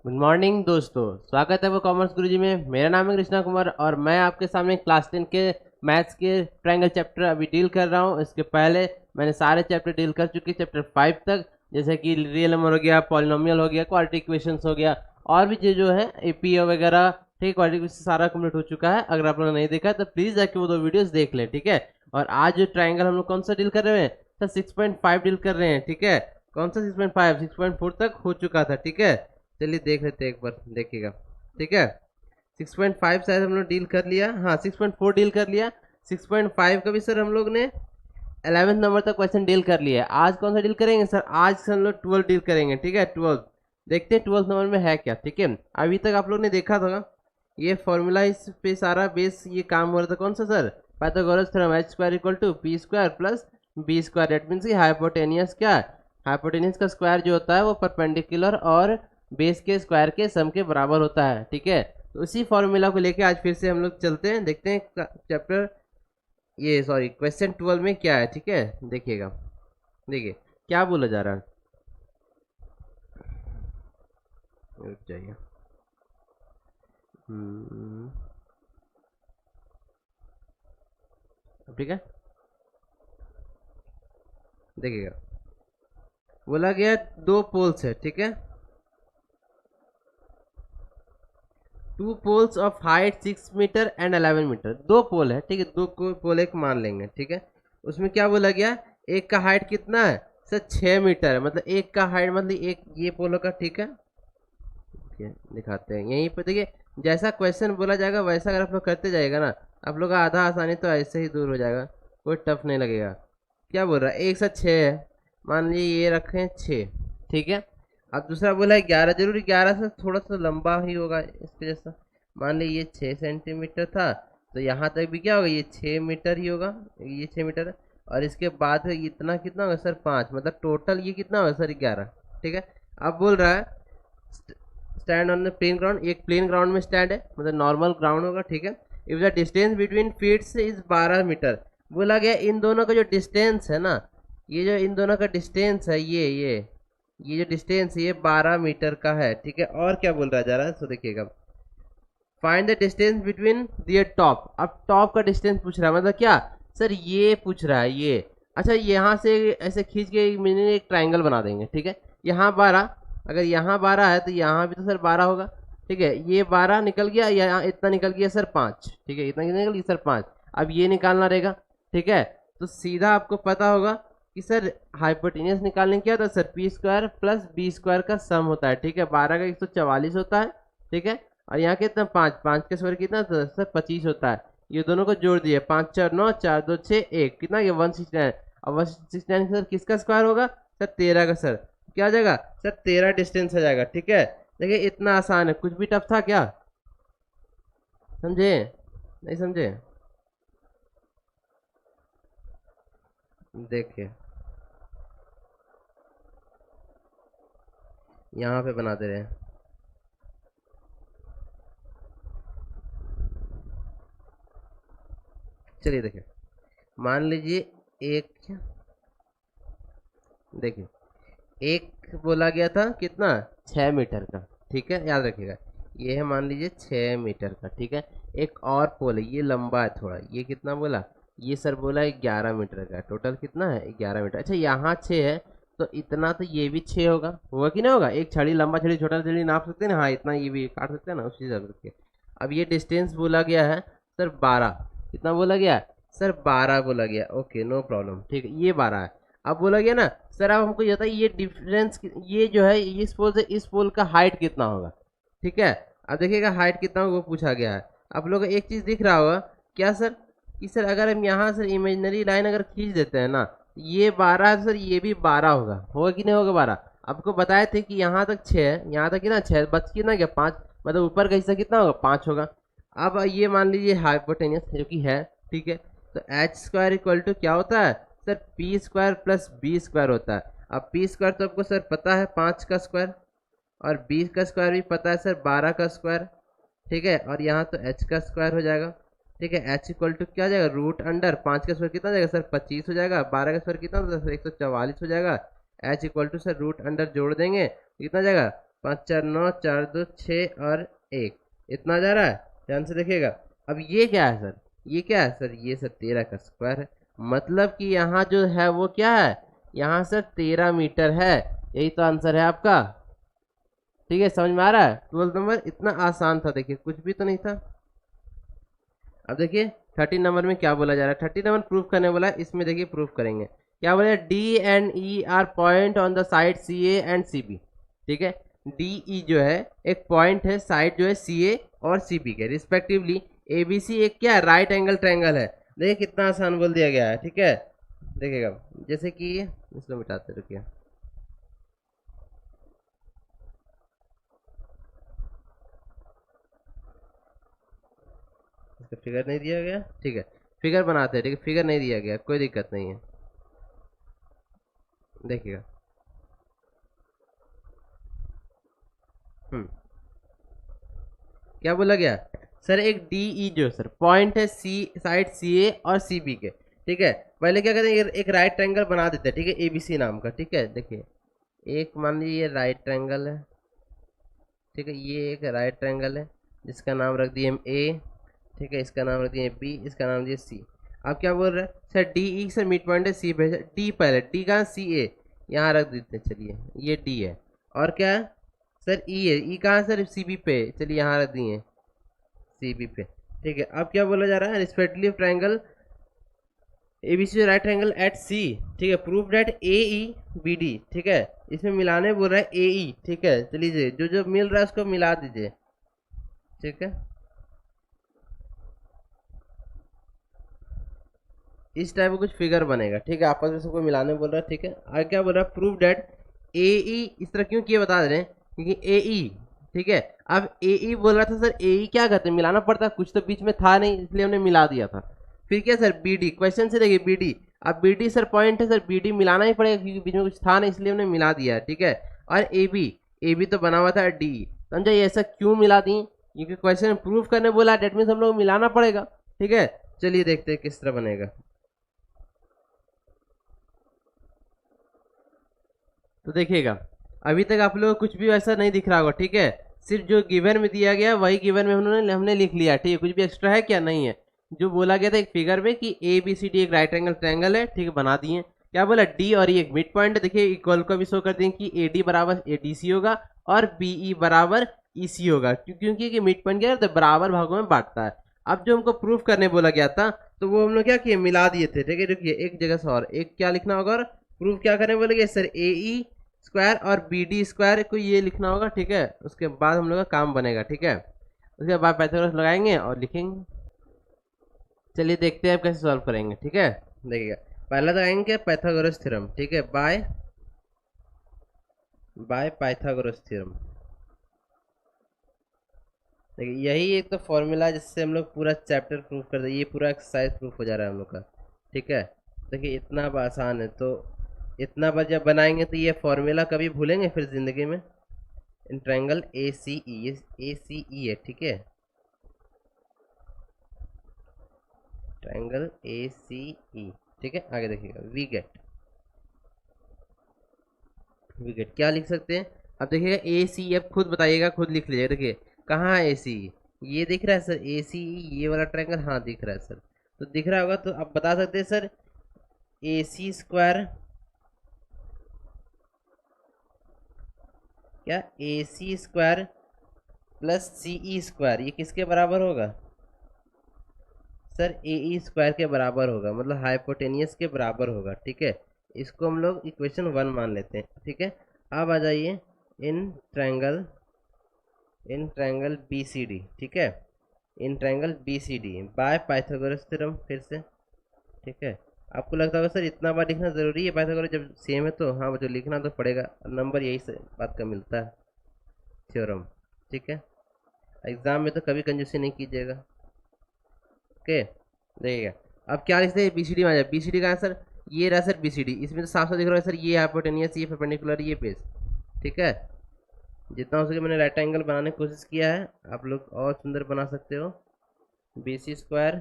Good morning दोस्तों, स्वागत है वो कॉमर्स गुरुजी में। मेरा नाम है कृष्णा कुमार और मैं आपके सामने क्लास 10 के मैथ्स के ट्रायंगल चैप्टर अभी डील कर रहा हूँ। इसके पहले मैंने सारे चैप्टर डील कर चुके, चैप्टर 5 तक, जैसे कि रियल नंबर हो गया, पॉलिनोमियल हो गया, क्वाड्रेटिक इक्वेशंस हो गया और भी चीज़ जो है एपीओ वगैरह। ठीक, क्वाड्रेटिक इक्वेशन सारा कंप्लीट हो चुका है। अगर आप लोगों ने नहीं देखा तो प्लीज़ जाके वो 2 वीडियोस देख लें, ठीक है। और आज जो ट्राइंगल हम लोग कौन सा डील कर रहे हैं सर, 6.5 डील कर रहे हैं, ठीक है। कौन सा 6.5? 6.4 तक हो चुका था, ठीक है। चलिए देख लेते हैं, एक बार देखिएगा, ठीक है। 6.5 शायद हम लोग डील कर लिया, हाँ 6.4 डील कर लिया। 6.5 का भी सर हम लोग ने 11th नंबर तक क्वेश्चन डील कर लिया है। आज कौन सा डील करेंगे सर? आज से हम लोग 12 डील करेंगे, ठीक है। 12 देखते हैं 12th नंबर में है क्या, ठीक है। अभी तक आप लोग ने देखा था ये फॉर्मूला, इस पे सारा बेस ये काम हो रहा था। कौन सा sir? Pythagoras theorem, h square equal to P square plus B square. That means कि हाइपोटेनियस क्या है, हाइपोटेनियस का स्क्वायर जो होता है वो परपेंडिकुलर और बेस के स्क्वायर के सम के बराबर होता है, ठीक है। तो उसी फॉर्मूला को लेके आज फिर से हम लोग चलते हैं, देखते हैं चैप्टर ये सॉरी क्वेश्चन 12 में क्या है, ठीक है। देखिएगा, देखिए क्या बोला जा रहा है, रुक जाइए। ठीक है, देखिएगा बोला गया 2 पोल्स है, ठीक है। 2 poles of height 6 metre and 11 metre. 2 pole है, ठीक है। 2 पोल एक मान लेंगे, ठीक है। उसमें क्या बोला गया, एक का हाइट कितना है सर? 6 मीटर है, मतलब एक का हाइट मतलब एक ये पोल का, ठीक है। दिखाते हैं यहीं पर, देखिए जैसा क्वेश्चन बोला जाएगा वैसा अगर आप लोग करते जाएगा ना, आप लोग का आधा आसानी तो ऐसे ही दूर हो जाएगा, कोई टफ नहीं लगेगा। क्या बोल रहा है, 1 से 6 है, मान लीजिए ये रखें 6, ठीक है। अब दूसरा बोला है 11, जरूर 11 से थोड़ा सा लंबा ही होगा इसके जैसा। मान लीजिए ये 6 सेंटीमीटर था, तो यहाँ तक भी क्या होगा, ये 6 मीटर ही होगा, ये 6 मीटर है। और इसके बाद इतना कितना होगा सर? 5, मतलब टोटल ये कितना होगा सर? 11, ठीक है। अब बोल रहा है stand on the plain ground, एक प्लेन ग्राउंड में स्टैंड है, मतलब नॉर्मल ग्राउंड होगा, ठीक है। If the distance between feets is 12 metre. बोला गया इन दोनों का जो डिस्टेंस है ना, ये जो इन दोनों का डिस्टेंस है, ये जो डिस्टेंस है ये 12 मीटर का है, ठीक है। और क्या बोल रहा जा रहा है, सो देखिएगा, find the distance between their top. अब टॉप का डिस्टेंस पूछ रहा है, मतलब क्या सर? ये पूछ रहा है ये। अच्छा, यहाँ से ऐसे खींच के एक ट्राइंगल बना देंगे, ठीक है। यहाँ 12, अगर यहाँ 12 है तो यहाँ भी तो सर 12 होगा, ठीक है। ये 12 निकल गया, यहाँ इतना निकल गया सर 5, ठीक है। इतना निकल गया सर 5। अब ये निकालना रहेगा, ठीक है। तो सीधा आपको पता होगा कि सर हाइपोटेनियस निकालने क्या होता है sir? P square plus B square का सम होता है, ठीक है। 12 का 144 होता है, ठीक है। और यहाँ कितना? 5, 5 का स्क्वायर कितना था सर? 25 होता है। ये दोनों को जोड़ दिए, 5 4 9, 4 2 6 1, कितना? ये 169। अब 169 सर किसका स्क्वायर होगा सर? 13 का। सर क्या आ जाएगा सर? 13 डिस्टेंस आ जाएगा, ठीक है। देखिए इतना आसान है, कुछ भी टफ था क्या? समझे नहीं समझे? देखिए यहाँ पे बना दे रहे हैं, चलिए देखिए, मान लीजिए एक, देखिए एक बोला गया था कितना? 6 मीटर का, ठीक है, याद रखिएगा। ये है मान लीजिए 6 मीटर का, ठीक है। एक और पोल है, ये लंबा है थोड़ा, ये कितना बोला? ये सर बोला 11 मीटर का। टोटल कितना है? 11 मीटर। अच्छा यहाँ 6 है, तो इतना तो ये भी 6 होगा, होगा कि नहीं होगा? एक छड़ी, लंबा छड़ी छोटा छड़ी नाप सकते हैं ना, हाँ इतना ये भी काट सकते हैं ना, उसी हिसाब से। अब ये डिस्टेंस बोला गया है सर 12, कितना बोला गया सर? 12 बोला गया, ओके नो प्रॉब्लम, ठीक है, ये 12 है। अब बोला गया ना सर, अब हमको ये बताइए ये डिफरेंस, ये जो है इस पोल से इस पोल का हाइट कितना होगा, ठीक है। अब देखिएगा हाइट कितना होगा वो पूछा गया है। आप लोग को एक चीज दिख रहा होगा क्या सर, कि सर अगर हम यहाँ से इमेजिनरी लाइन अगर खींच देते हैं ना, ये 12 है सर, ये भी 12 होगा कि नहीं होगा 12? आपको बताए थे कि यहाँ तक 6 है, यहाँ तक कितना 6 बच कितना गया 5, मतलब ऊपर का हिस्सा कितना होगा? 5 होगा। अब ये मान लीजिए हाइपोटेनियस जो कि है, ठीक है। तो एच स्क्वायर इक्वल टू क्या होता है sir? P square plus B square होता है। अब पी स्क्वायर तो आपको सर पता है 5 का स्क्वायर, और बी का स्क्वायर भी पता है सर 12 का स्क्वायर, ठीक है। और यहाँ तो एच का स्क्वायर हो जाएगा, ठीक है। एच इक्वल टू क्या जाएगा? रूट अंडर 5 का स्क्वायर कितना जाएगा सर? 25 हो जाएगा। 12 का स्क्वायर कितना होता है सर? 144 हो जाएगा। H equal to sir root under जोड़ देंगे, कितना जाएगा 5 4 9, 4 2 6 और 1, इतना जा रहा है, ध्यान से देखिएगा। अब ये क्या है सर, ये क्या है सर, ये सर 13 का स्क्वायर है, मतलब कि यहाँ जो है वो क्या है, यहाँ सर 13 मीटर है, यही तो आंसर है आपका। ठीक है, समझ में आ रहा है? 12 नंबर इतना आसान था, देखिए कुछ भी तो नहीं था। अब देखिए 13 नंबर में क्या बोला जा रहा है, 13 नंबर प्रूफ करने बोला है, इसमें देखिए प्रूफ करेंगे। क्या बोला, D and E are point on the side C A and C B. ठीक है, डी ई जो है एक पॉइंट है साइड जो है सी ए और सी बी के रिस्पेक्टिवली। ए बी सी एक क्या है, राइट एंगल ट्रायंगल है। देखिए कितना आसान बोल दिया गया है। ठीक है, देखिएगा जैसे कि इसको मिटाते रुकिए, इसका फिगर नहीं दिया गया। ठीक है, फिगर बनाते हैं। ठीक है, फिगर नहीं दिया गया, कोई दिक्कत नहीं है, देखिएगा। क्या बोला गया सर, एक डी ई जो सर पॉइंट है सी साइड सी ए और सी बी के। ठीक है, पहले क्या करते हैं, एक राइट ट्रायंगल बना देते हैं। ठीक है, ए बी सी नाम का। ठीक है, देखिए एक मान लीजिए ये राइट ट्रायंगल है। ठीक है, ये एक राइट ट्रायंगल है जिसका नाम रख दिए हम ए। ठीक है, इसका नाम रख दिए बी, इसका नाम दिए सी। अब क्या बोल रहे हैं सर, डी ई से मिड पॉइंट है सी पे, डी पहले, डी कहाँ, सी ए, यहाँ रख देते हैं। चलिए ये डी है, और क्या है सर, ई है, ई कहाँ सर, सी बी पे, चलिए यहाँ रख दिए सी बी पे। ठीक है, अब क्या बोला जा रहा है, respective triangle A B C right triangle at C. ठीक है, proof that A E B D. ठीक है, इसमें मिलाने बोल रहा है ए ई। ठीक है, चलिए जो जो मिल रहा है उसको मिला दीजिए। ठीक है, इस टाइप का कुछ फिगर बनेगा। ठीक है, आपस में सबको मिलाने बोल रहा है। ठीक है, आगे क्या बोल रहा है, प्रूफ डेट ए ई, इस तरह क्यों किए बता दे रहे हैं, क्योंकि ए ई। ठीक है, अब ए ई बोल रहा था सर, ए ई क्या कहते हैं, मिलाना पड़ता है, कुछ तो बीच में था नहीं, इसलिए हमने मिला दिया था। फिर क्या सर, बी डी, क्वेश्चन से देखिए बी डी, अब बी डी सर पॉइंट है सर, बी डी मिलाना ही पड़ेगा क्योंकि बीच में कुछ था नहीं, इसलिए हमने मिला दिया है। ठीक है, और ए बी तो बना हुआ था डी, समझा, ये ऐसा क्यों मिला दी, क्योंकि क्वेश्चन प्रूफ करने बोला, डेट मीन्स हम लोग मिलाना पड़ेगा। ठीक है, चलिए देखते हैं किस तरह बनेगा। तो देखिएगा, अभी तक आप लोग को कुछ भी वैसा नहीं दिख रहा होगा। ठीक है, सिर्फ जो गिवन में दिया गया वही गिवन में हमने लिख लिया। ठीक है, कुछ भी एक्स्ट्रा है क्या, नहीं है। जो बोला गया था एक फिगर में कि ए बी सी डी एक राइट एंगल ट्रायंगल है। ठीक है, बना दिए। क्या बोला, डी और ये एक मिड पॉइंट है। देखिए इक्वल को भी शो कर दें कि ए डी बराबर ए डी सी होगा और बी ई बराबर ई सी होगा, क्योंकि मिड पॉइंट क्या है, तो बराबर भागों में बांटता है। अब जो हमको प्रूफ करने बोला गया था, तो वो हम लोग क्या किए, मिला दिए थे। ठीक है, देखिए एक जगह से और एक क्या लिखना होगा, और प्रूफ क्या करने बोले गए सर, ए ई स्क्वायर और बी डी स्क्वायर को ये लिखना होगा। ठीक है, उसके बाद हम लोग का काम बनेगा। ठीक है, उसके बाद पाइथागोरस लगाएंगे और लिखेंगे। चलिए देखते हैं आप कैसे सॉल्व करेंगे। ठीक है, देखिएगा पहला लगाएंगे पाइथागोरस थ्योरम। ठीक है, बाय पाइथागोरस थ्योरम। देखिए यही एक तो फॉर्मूला है जिससे हम लोग पूरा चैप्टर प्रूफ कर दे, ये पूरा एक्सरसाइज प्रूफ हो जा रहा है हम लोग का। ठीक है, देखिए इतना अब आसान है, तो इतना बार जब बनाएंगे तो ये फॉर्मूला कभी भूलेंगे फिर जिंदगी में। इन ट्रायंगल ए सी ई है। ठीक है, ट्रायंगल ए सी ई। ठीक है, आगे देखिएगा, वी गेट क्या लिख सकते हैं। अब देखिएगा ए सी, अब खुद बताइएगा, खुद लिख लीजिएगा। देखिए कहाँ है ए सी, ये दिख रहा है सर ए सी, ये वाला ट्रायंगल, हाँ दिख रहा है सर, तो दिख रहा होगा तो आप बता सकते हैं सर, ए सी स्क्वायर, क्या ए सी स्क्वायर प्लस सी ई स्क्वायर, ये किसके बराबर होगा सर, ए ई स्क्वायर के बराबर होगा, मतलब हाइपोटेनियस के बराबर होगा। ठीक है, इसको हम लोग इक्वेशन 1 मान लेते हैं। ठीक है, अब आ जाइए in triangle B C D. ठीक है, in triangle B C D by Pythagoras theorem फिर से। ठीक है, आपको लगता होगा सर इतना बार लिखना ज़रूरी है पाइथागोरस, जब सेम है तो हाँ बच्चों लिखना तो पड़ेगा, नंबर यही से बात का मिलता है, थ्योरम। ठीक है, एग्जाम में तो कभी कंजूसी नहीं कीजिएगा। ओके, देखिएगा अब क्या लिखते हैं, बी सी डी में आ जाए। बी सी डी का आंसर ये रहा सर, बी सी डी, इसमें तो साफ साफ दिख रहा है सर, ये हाइपोटेनियस, ये परपेंडिकुलर, ये बेस। ठीक है, जितना हो सके मैंने राइट एंगल बनाने की कोशिश किया है, आप लोग और सुंदर बना सकते हो। बी सी स्क्वायर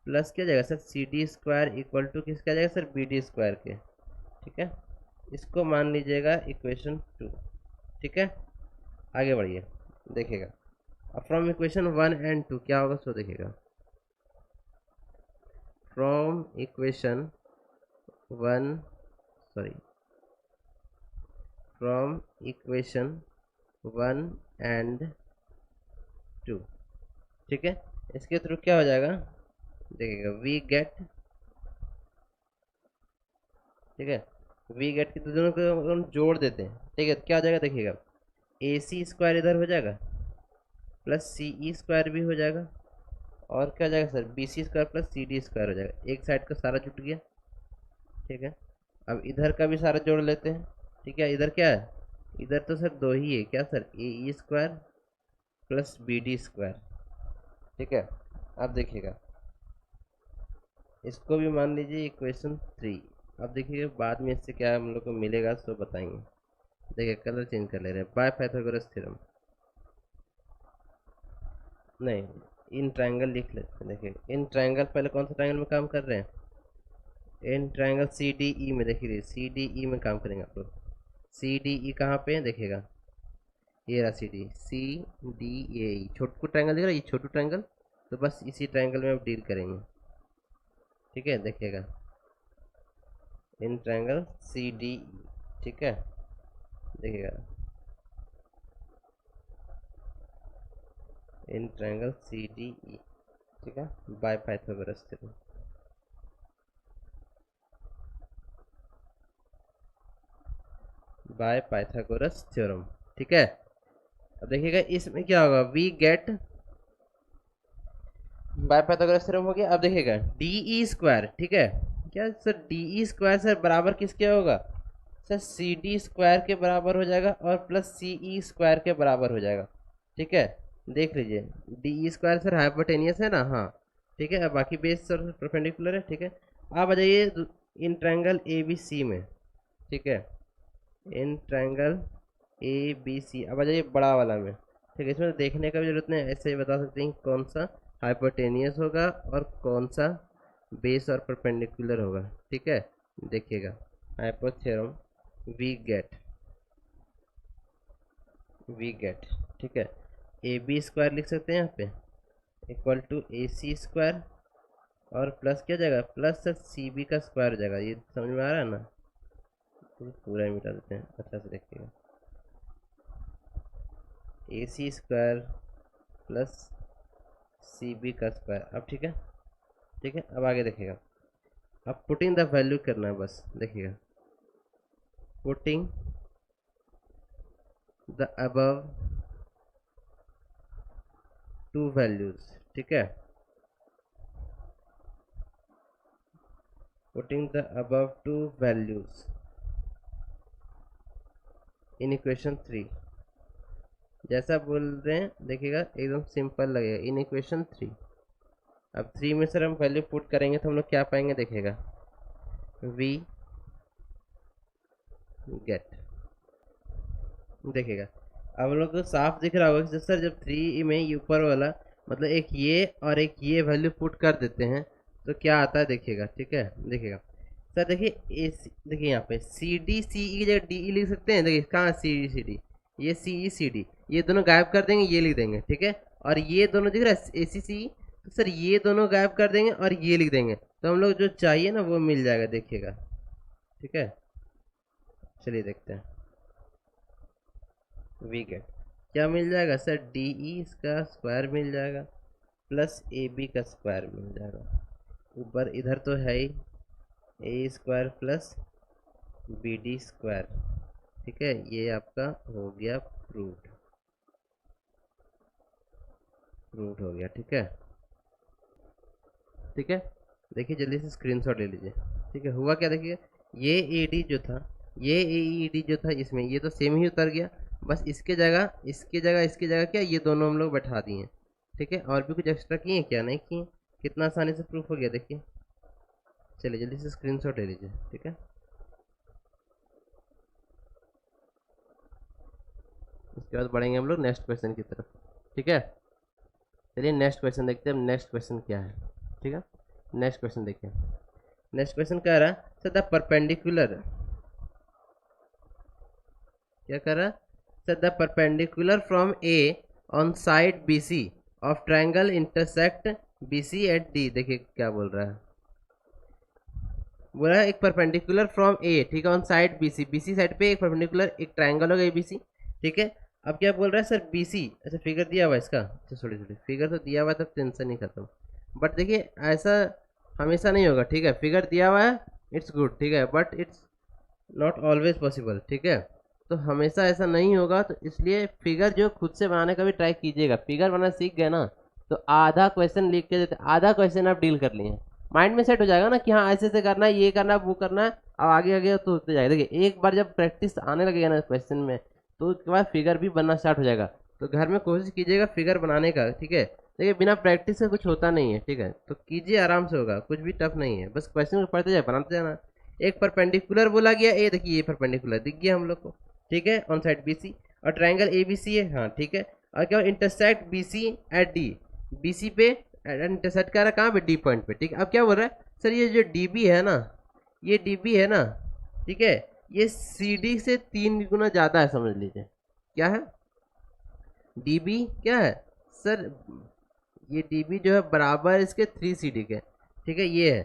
प्लस क्या जाएगा sir, C D square equal to किसका जाएगा सर, बी डी स्क्वायर के। ठीक है, इसको मान लीजिएगा इक्वेशन 2। ठीक है, आगे बढ़िए, देखिएगा। अब फ्रॉम इक्वेशन 1 and 2 क्या होगा सो देखिएगा। From equation 1, sorry, from equation 1 and 2, ठीक है। इसके थ्रू क्या हो जाएगा देखिएगा, वी गेट, ठीक है, वी गेट के दोनों को हम जोड़ देते हैं, ठीक है, क्या हो जाएगा देखिएगा, ए सी स्क्वायर इधर हो जाएगा प्लस सी ई स्क्वायर भी हो जाएगा, और क्या हो जाएगा sir, B C square plus C D square हो जाएगा। एक साइड का सारा जुट गया, ठीक है। अब इधर का भी सारा जोड़ लेते हैं, ठीक है। इधर क्या है, इधर तो सर दो ही है, क्या sir, A E square plus B D square, ठीक है। अब देखिएगा, इसको भी मान लीजिए इक्वेशन 3। अब देखिए बाद में इससे क्या हम लोग को मिलेगा सो बताएंगे। देखिए कलर चेंज कर ले रहे हैं, बाय पाइथागोरस थ्योरम, नहीं, इन ट्रायंगल लिख लेते हैं। देखिए इन ट्रायंगल, पहले कौन सा ट्रायंगल में काम कर रहे हैं, in triangle C D E में। देखिए सी डी ई में काम करेंगे आप लोग। सी डी ई कहाँ पे है देखिएगा, ये रहा C D A E, Chhotu triangle दिख रहा है, ये छोटू ट्रायंगल, तो बस इसी ट्रायंगल में आप डील करेंगे, ठीक है। देखिएगा in triangle C D E, ठीक है। देखिएगा in triangle C D E, ठीक है, by Pythagoras theorem. By Pythagoras theorem, ठीक है। अब देखिएगा इसमें क्या होगा, we get, by Pythagoras theorem हो गया। अब देखिएगा डी ई स्क्वायर, ठीक है, क्या sir D E square sir बराबर किसके होगा सर, सी डी स्क्वायर के बराबर हो जाएगा और प्लस सी ई स्क्वायर के बराबर हो जाएगा, ठीक है। देख लीजिए D E square sir hypotenuse है ना, हाँ, ठीक है। अब बाकी बेस सर परपेंडिकुलर है, ठीक है। आप आ जाइए इन ट्रायंगल ए बी सी में, ठीक है, इन ट्रायंगल ए बी सी। अब आ जाइए बड़ा वाला में, ठीक है। इसमें तो देखने का भी जरूरत नहीं, ऐसे ही बता सकते हैं कौन सा हाइपोटेनियस होगा और कौन सा बेस और परपेंडिकुलर होगा, ठीक है। देखिएगा हाइपोथेरम वी गेट, ठीक है, ए बी स्क्वायर लिख सकते हैं यहाँ पे equal to A C square और प्लस क्या जाएगा, प्लस सी बी का स्क्वायर हो जाएगा। ये समझ में आ रहा है ना, तो पूरा ही मिटा देते हैं, अच्छा से देखिएगा, ए C square plus C B का स्क्वायर। अब ठीक है, ठीक है। अब आगे देखिएगा, अब पुटिंग द वैल्यू करना है बस, देखिएगा putting the above to values, ठीक है, putting the above to values in equation 3, जैसा बोल रहे हैं देखिएगा एकदम सिंपल लगेगा, इन इक्वेशन 3। अब 3 में सर हम वैल्यू पुट करेंगे तो हम लोग क्या पाएंगे देखिएगा, वी गेट, देखिएगा अब लोग को साफ दिख रहा होगा कि सर जब 3 में ये ऊपर वाला मतलब एक ये और एक ये वैल्यू पुट कर देते हैं तो क्या आता है देखिएगा, ठीक है। देखिएगा सर, देखिए देखिए यहाँ पे सी डी सी ई की जगह डी ई लिख सकते हैं, देखिए कहाँ सी डी सी डी, ये सी ई सी डी, ये दोनों गायब कर देंगे, ये लिख देंगे, ठीक है। और ये दोनों दिख रहा है ए सी सी, तो सर ये दोनों गायब कर देंगे और ये लिख देंगे, तो हम लोग जो चाहिए ना वो मिल जाएगा, देखिएगा, ठीक है। चलिए देखते हैं, वी गेट क्या मिल जाएगा सर, डी ई इसका स्क्वायर मिल जाएगा प्लस ए बी का स्क्वायर मिल जाएगा, ऊपर इधर तो है ही A square plus B D square, ठीक है। ये आपका हो गया प्रूव्ड, प्रूव्ड हो गया, ठीक है, ठीक है। देखिए जल्दी से स्क्रीनशॉट ले लीजिए, ठीक है। हुआ क्या देखिए, ये ए डी जो था, ये ए ई डी जो था इसमें, ये तो सेम ही उतर गया, बस इसके जगह इसके जगह क्या ये दोनों हम लोग बैठा दिए, ठीक है। और भी कुछ एक्स्ट्रा किए क्या, नहीं किए, कितना आसानी से प्रूफ हो गया देखिए। चलिए जल्दी से स्क्रीनशॉट ले लीजिए, ठीक है। उसके बाद बढ़ेंगे हम लोग नेक्स्ट क्वेश्चन की तरफ, ठीक है। चलिए नेक्स्ट क्वेश्चन देखते हैं, नेक्स्ट क्वेश्चन क्या है, ठीक है। नेक्स्ट क्वेश्चन देखिए, नेक्स्ट क्वेश्चन कह रहा है सर द परपेंडिकुलर, क्या कर रहा है sir the perpendicular from A on side B C of triangle intersect B C at D. देखिए क्या बोल रहा है, बोला एक परपेंडिकुलर फ्रॉम ए, ठीक है, on side B C side पे एक परपेंडिकुलर एक ट्राइंगल होगा ए बी सी, ठीक है। अब क्या बोल रहा है सर बी सी, अच्छा फिगर दिया हुआ है इसका, अच्छा सॉरी फिगर तो दिया हुआ है, तब टेंशन नहीं खत्म। बट देखिए ऐसा हमेशा नहीं होगा, ठीक है, फिगर दिया हुआ है इट्स गुड, ठीक है, but it's not always possible, ठीक है। तो हमेशा ऐसा नहीं होगा, तो इसलिए फिगर जो खुद से बनाने का भी ट्राई कीजिएगा। फिगर बनाना सीख गए ना तो आधा क्वेश्चन लिख के देते, आधा क्वेश्चन आप डील कर लिए, माइंड में सेट हो जाएगा ना कि हाँ ऐसे ऐसे करना है, ये करना है, वो करना है। अब आगे आगे तो होते जाएगा। देखिए एक बार जब प्रैक्टिस आने लगेगा ना क्वेश्चन में, तो उसके बाद फिगर भी बनना स्टार्ट हो जाएगा। तो घर में कोशिश कीजिएगा फिगर बनाने का, ठीक है। देखिए बिना प्रैक्टिस से कुछ होता नहीं है, ठीक है, तो कीजिए आराम से होगा, कुछ भी टफ नहीं है, बस क्वेश्चन को पढ़ते जाए बनाते जाना। एक परपेंडिकुलर बोला गया, ये देखिए ये परपेंडिकुलर दिख गया हम लोग को, ठीक है, ऑन साइड बी सी, और ट्राइंगल ए बी सी है, हाँ ठीक है। और क्या intersect B C at D, B C पे इंटरसेक्ट कर रहा है कहाँ पे, डी पॉइंट पे, ठीक है। अब क्या बोल रहा है सर ये जो डी बी है ना, ये डी बी है ना, ठीक है, ये सी डी से 3 गुना ज़्यादा है, समझ लीजिए क्या है, डी बी क्या है सर, ये डी बी जो है बराबर इसके 3 सी डी के, ठीक है, ये है,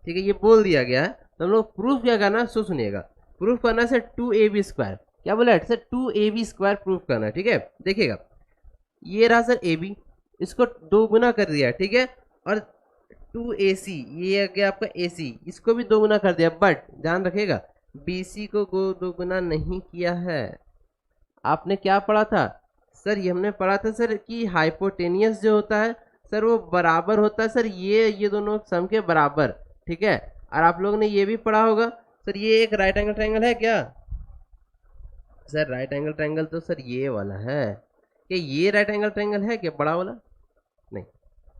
ठीक है, ये बोल दिया गया है। तो हम लोग प्रूफ क्या करना है, सुनिएगा, प्रूफ करना है सर 2ab², क्या बोला है सर 2ab² प्रूफ करना है, ठीक है। देखिएगा ये रहा सर ए बी, इसको 2 गुना कर दिया, ठीक है, और 2ac ये आ गया आपका ac, इसको भी 2 गुना कर दिया, बट ध्यान रखिएगा bc को 2 गुना नहीं किया है। आपने क्या पढ़ा था सर, ये हमने पढ़ा था सर कि हाइपोटेनियस जो होता है सर वो बराबर होता है सर ये दोनों सम के बराबर, ठीक है। और आप लोगों ने ये भी पढ़ा होगा सर, ये एक राइट एंगल ट्रायंगल है क्या सर, राइट एंगल ट्रायंगल तो सर ये वाला है, कि ये राइट एंगल ट्रायंगल है क्या बड़ा वाला, नहीं,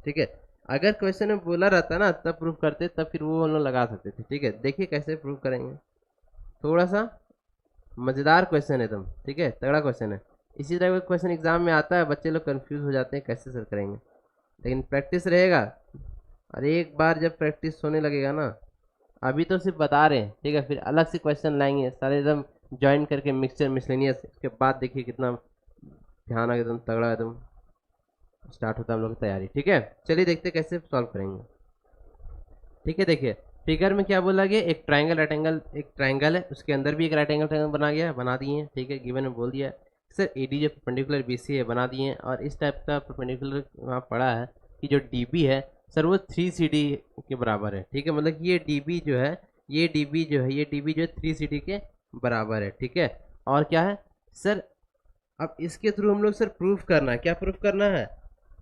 ठीक है। अगर क्वेश्चन में बोला रहता ना तब प्रूफ करते, तब फिर वो हम लोग लगा सकते थे, ठीक है। देखिए कैसे प्रूफ करेंगे, थोड़ा सा मज़ेदार क्वेश्चन है एकदम, ठीक है, तगड़ा क्वेश्चन है। इसी तरह का क्वेश्चन एग्जाम में आता है, बच्चे लोग कंफ्यूज हो जाते हैं कैसे सर करेंगे, लेकिन प्रैक्टिस रहेगा। और एक बार जब प्रैक्टिस होने लगेगा ना, अभी तो सिर्फ बता रहे हैं, ठीक है, फिर अलग से क्वेश्चन लाएंगे सारे एकदम ज्वाइन करके मिक्सचर मिसलेनियस, उसके बाद देखिए कितना ध्यान आ एकदम तगड़ा, एकदम स्टार्ट होता है हम लोग की तैयारी, ठीक है। चलिए देखते कैसे सॉल्व करेंगे, ठीक है। देखिए फिगर में क्या बोला गया, एक ट्राइंगल राइट एंगल, एक ट्राइंगल है उसके अंदर भी एक राइट एंगल ट्राइंगल बना गया, बना दिए हैं, ठीक है, गिवन में बोल दिया सर ए डी जो परपेंडिकुलर बी सी है बना दिए हैं। और इस टाइप का परपेंडिकुलर वहाँ पड़ा है कि जो डी बी है सर वो 3CD के बराबर है, ठीक है, मतलब कि ये डी बी जो है, ये डी बी जो है, ये डी बी जो है 3CD के बराबर है, ठीक है। और क्या है सर, अब इसके थ्रू हम लोग सर प्रूफ करना है, क्या प्रूफ करना है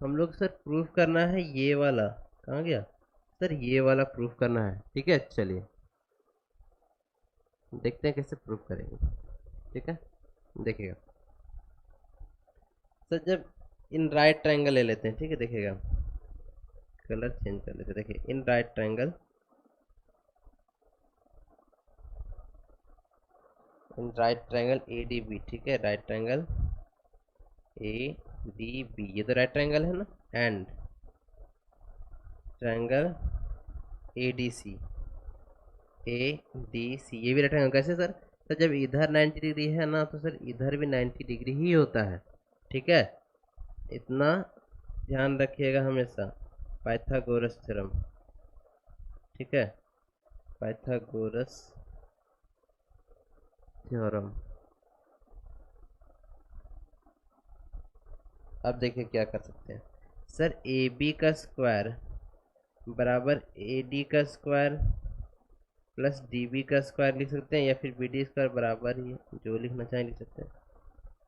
हम लोग सर, प्रूफ करना है ये वाला, कहाँ गया सर, ये वाला प्रूफ करना है, ठीक है। चलिए देखते हैं कैसे प्रूफ करेंगे, ठीक है। देखिएगा सर जब इन राइट ट्रायंगल ले लेते हैं, ठीक है, देखिएगा कलर चेंज कर लेते हैं, देखिए in right triangle, in right triangle A D B, ठीक है, right triangle A D B, ये तो राइट ट्रायंगल है ना, and triangle A D C, A D C ये भी राइट ट्रायंगल, कैसे सर, तो जब इधर 90 डिग्री है ना तो सर इधर भी 90 डिग्री ही होता है, ठीक है, इतना ध्यान रखिएगा हमेशा, पाइथागोरस थ्योरम, ठीक है, पाइथागोरस थ्योरम। अब देखिए क्या कर सकते हैं सर, ए बी का स्क्वायर बराबर ए डी का स्क्वायर प्लस डी बी का स्क्वायर लिख सकते हैं, या फिर बी डी स्क्वायर बराबर ही जो लिखना चाहें लिख सकते हैं।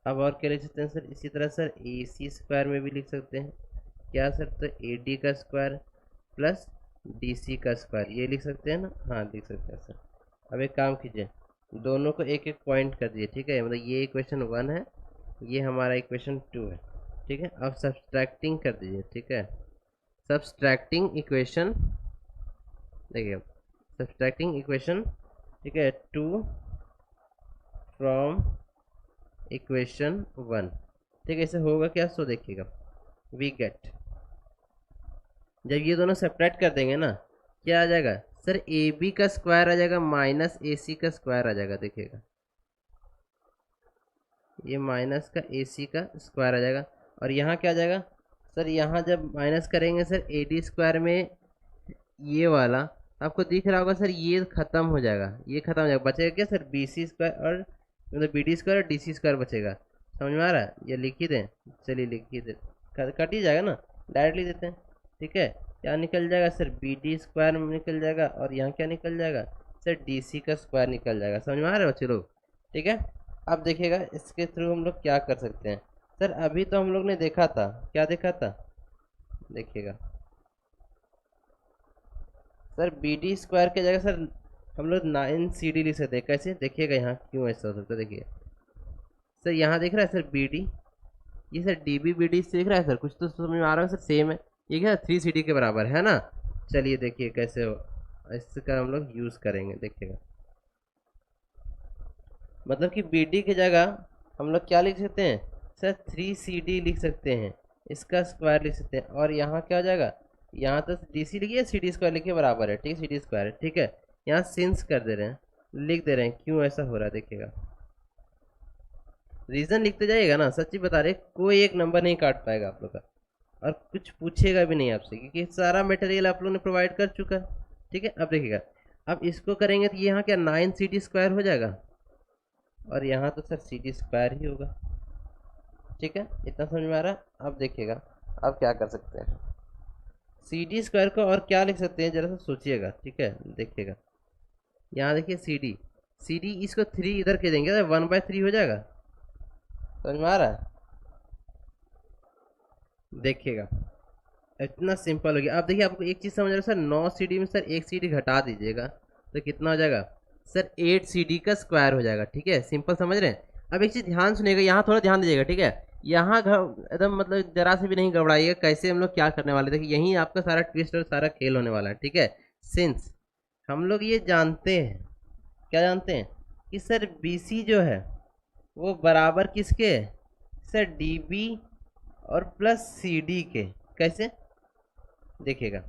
अब और क्या लिख सकते हैं सर, इसी तरह सर ए सी स्क्वायर में भी लिख सकते हैं, क्या सर, तो ए डी का स्क्वायर प्लस डी सी का स्क्वायर, ये लिख सकते हैं ना, हाँ लिख सकते हैं सर। अब एक काम कीजिए, दोनों को एक एक पॉइंट कर दिए, ठीक है, मतलब ये इक्वेशन 1 है, ये हमारा इक्वेशन 2 है, ठीक है। अब सब्सट्रैक्टिंग कर दीजिए, ठीक है, सब्सट्रैक्टिंग इक्वेशन, देखिए सब्सट्रैक्टिंग इक्वेशन, ठीक है, 2 फ्रॉम इक्वेशन 1, ठीक है, इसे होगा क्या, सो देखिएगा वी गेट, जब ये दोनों सब्ट्रैक्ट कर देंगे ना क्या आ जाएगा सर, ए बी का स्क्वायर आ जाएगा माइनस ए सी का स्क्वायर आ जाएगा, देखिएगा ये माइनस का AC का स्क्वायर आ जाएगा। और यहाँ क्या आ जाएगा सर, यहाँ जब माइनस करेंगे सर AD स्क्वायर में ये वाला आपको दिख रहा होगा सर, ये खत्म हो जाएगा, ये खत्म हो जाएगा, बचेगा क्या सर BC स्क्वायर और मतलब BD स्क्वायर और DC स्क्वायर बचेगा। समझ में आ रहा है? ये लिख ही दें, चलिए लिख ही दें, कट ही जाएगा ना, डायरेक्टली देते हैं। ठीक है, क्या निकल जाएगा सर BD स्क्वायर निकल जाएगा और यहाँ क्या निकल जाएगा सर DC का स्क्वायर निकल जाएगा। समझ में आ रहा है बच्चे लोग? ठीक है, अब देखिएगा इसके थ्रू हम लोग क्या कर सकते हैं। सर अभी तो हम लोग ने देखा था, क्या देखा था, देखिएगा सर BD स्क्वायर की जगह सर हम लोग 9CD लिख सकते हैं। कैसे देखिएगा, यहाँ क्यों ऐसा हो सकता है, देखिए सर यहाँ दिख रहा है सर BD, ये सर DB BD से दिख रहा है सर, कुछ तो समझ में आ रहा है सर, सेम है ये, क्या 3CD के बराबर है ना। चलिए देखिए कैसे हो, इसका हम लोग यूज़ करेंगे, देखिएगा मतलब कि BD की जगह हम लोग क्या लिख सकते हैं सर 3CD लिख सकते हैं, इसका स्क्वायर लिख सकते हैं। और यहाँ क्या हो जाएगा, यहाँ तो DC लिखिए CD स्क्वायर लिखिए बराबर है, ठीक है CD स्क्वायर है, ठीक है। यहाँ सिंस कर दे रहे हैं, लिख दे रहे हैं, क्यों ऐसा हो रहा है देखिएगा, रीज़न लिखते जाइएगा ना, सच्ची बता रहे कोई एक नंबर नहीं काट पाएगा आप लोग का, और कुछ पूछेगा भी नहीं आपसे, क्योंकि सारा मटेरियल आप लोगों ने प्रोवाइड कर चुका है। ठीक है, अब देखिएगा, अब इसको करेंगे तो यहाँ क्या 9CD स्क्वायर हो जाएगा, और यहाँ तो सर CD स्क्वायर ही होगा। ठीक है, इतना समझ में आ रहा है? अब देखिएगा अब क्या कर सकते हैं, CD स्क्वायर को और क्या लिख सकते हैं जरा सा सोचिएगा। ठीक है, देखिएगा यहाँ देखिए CD इसको 3 इधर के देंगे तो 1/3 हो जाएगा। समझ में आ रहा है? देखिएगा इतना सिंपल हो गया। अब देखिए आपको एक चीज़ समझ रहा है सर, 9CD में सर 1CD घटा दीजिएगा तो कितना हो जाएगा सर 8CD का स्क्वायर हो जाएगा। ठीक है, सिंपल समझ रहे हैं? अब एक चीज़ ध्यान सुनिएगा, यहाँ थोड़ा ध्यान दीजिएगा। ठीक है, यहाँ एकदम मतलब जरा से भी नहीं घबराइएगा, कैसे हम लोग क्या करने वाले। देखिए यहीं आपका सारा ट्विस्ट और सारा खेल होने वाला है। ठीक है, सिंस हम लोग ये जानते हैं, क्या जानते हैं कि सर BC जो है वो बराबर किसके है सर DB और प्लस CD के। कैसे देखिएगा,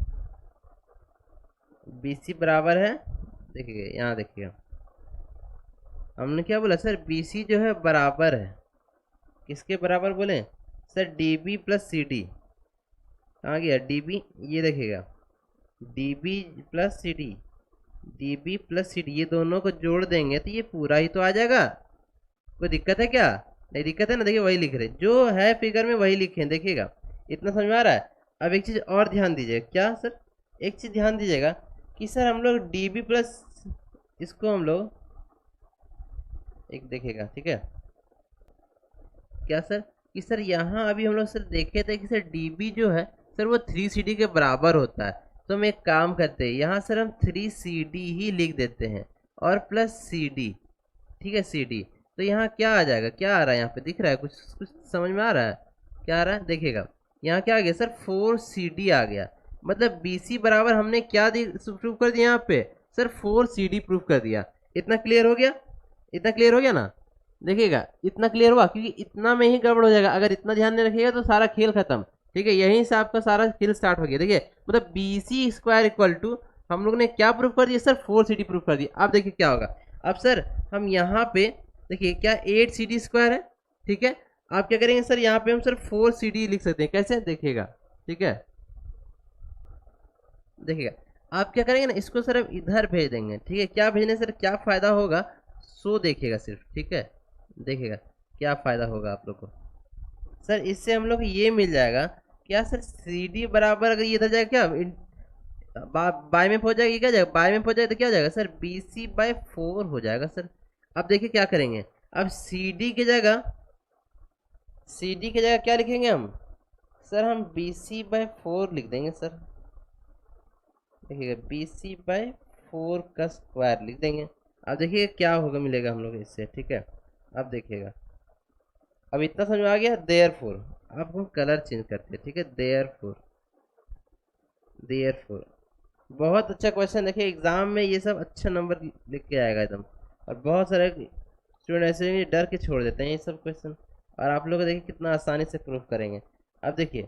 BC बराबर है, देखिएगा यहाँ देखिएगा हमने क्या बोला सर BC जो है बराबर है किसके बराबर बोले सर DB प्लस CD। कहाँ गया DB, ये देखिएगा DB plus CD, DB plus CD, ये दोनों को जोड़ देंगे तो ये पूरा ही तो आ जाएगा। कोई दिक्कत है क्या? नहीं दिक्कत है ना, देखिए वही लिख रहे जो है फिगर में वही लिखे, देखिएगा इतना समझ में आ रहा है। अब एक चीज़ और ध्यान दीजिएगा, क्या सर एक चीज़ ध्यान दीजिएगा कि सर हम लोग DB प्लस इसको हम लोग एक देखिएगा, ठीक है क्या सर कि सर यहाँ अभी हम लोग सर देखे थे कि सर DB जो है सर वो 3CD के बराबर होता है। तो हम एक काम करते हैं, यहाँ सर हम 3CD ही लिख देते हैं और प्लस CD। ठीक है CD, तो यहाँ क्या आ जाएगा, क्या आ रहा है यहाँ पे दिख रहा है, कुछ कुछ समझ में आ रहा है? क्या आ रहा है देखिएगा, यहाँ क्या आ गया सर 4CD आ गया। मतलब BC बराबर हमने क्या प्रूव कर दिया यहाँ पे सर 4CD प्रूव कर दिया। इतना क्लियर हो गया, इतना क्लियर हो गया ना? देखिएगा इतना क्लियर हुआ, क्योंकि इतना में ही गड़बड़ हो जाएगा, अगर इतना ध्यान नहीं रखिएगा तो सारा खेल खत्म। ठीक है, यहीं से आपका सारा खेल स्टार्ट हो गया। देखिए मतलब BC स्क्वायर इक्वल टू हम लोग ने क्या प्रूव कर दिया सर 4CD प्रूव कर दिया। अब देखिए क्या होगा, अब सर हम यहाँ पे देखिए क्या 8CD स्क्वायर है। ठीक है, आप क्या करेंगे सर यहाँ पे हम सर 4CD लिख सकते हैं। कैसे देखिएगा, ठीक है देखिएगा आप क्या करेंगे ना, इसको सर अब इधर भेज देंगे। ठीक है, क्या भेजने सर क्या फ़ायदा होगा सो देखिएगा सिर्फ। ठीक है, देखिएगा क्या फ़ायदा होगा आप लोग को सर, इससे हम लोग ये मिल जाएगा क्या सर CD बराबर, अगर ये इधर जाएगा क्या बाय में पहुंच जाएगा, ये क्या जाएगा बाय में पहुंच जाएगा तो क्या हो जाएगा सर BC/4 हो जाएगा सर। अब देखिए क्या करेंगे, अब CD की जगह क्या लिखेंगे हम सर, हम BC/4 लिख देंगे सर। देखिएगा BC/4 का स्क्वायर लिख देंगे। अब देखिए क्या होगा मिलेगा हम लोग इससे। ठीक है, अब देखिएगा अब इतना समझ में आ गया। देयरफॉर अब हम कलर चेंज करते हैं। ठीक है, देयरफॉर बहुत अच्छा क्वेश्चन। देखिए एग्जाम में ये सब अच्छा नंबर लिख के आएगा एकदम, और बहुत सारे स्टूडेंट ऐसे डर के छोड़ देते हैं ये सब क्वेश्चन, और आप लोग देखिए कितना आसानी से प्रूफ करेंगे। अब देखिए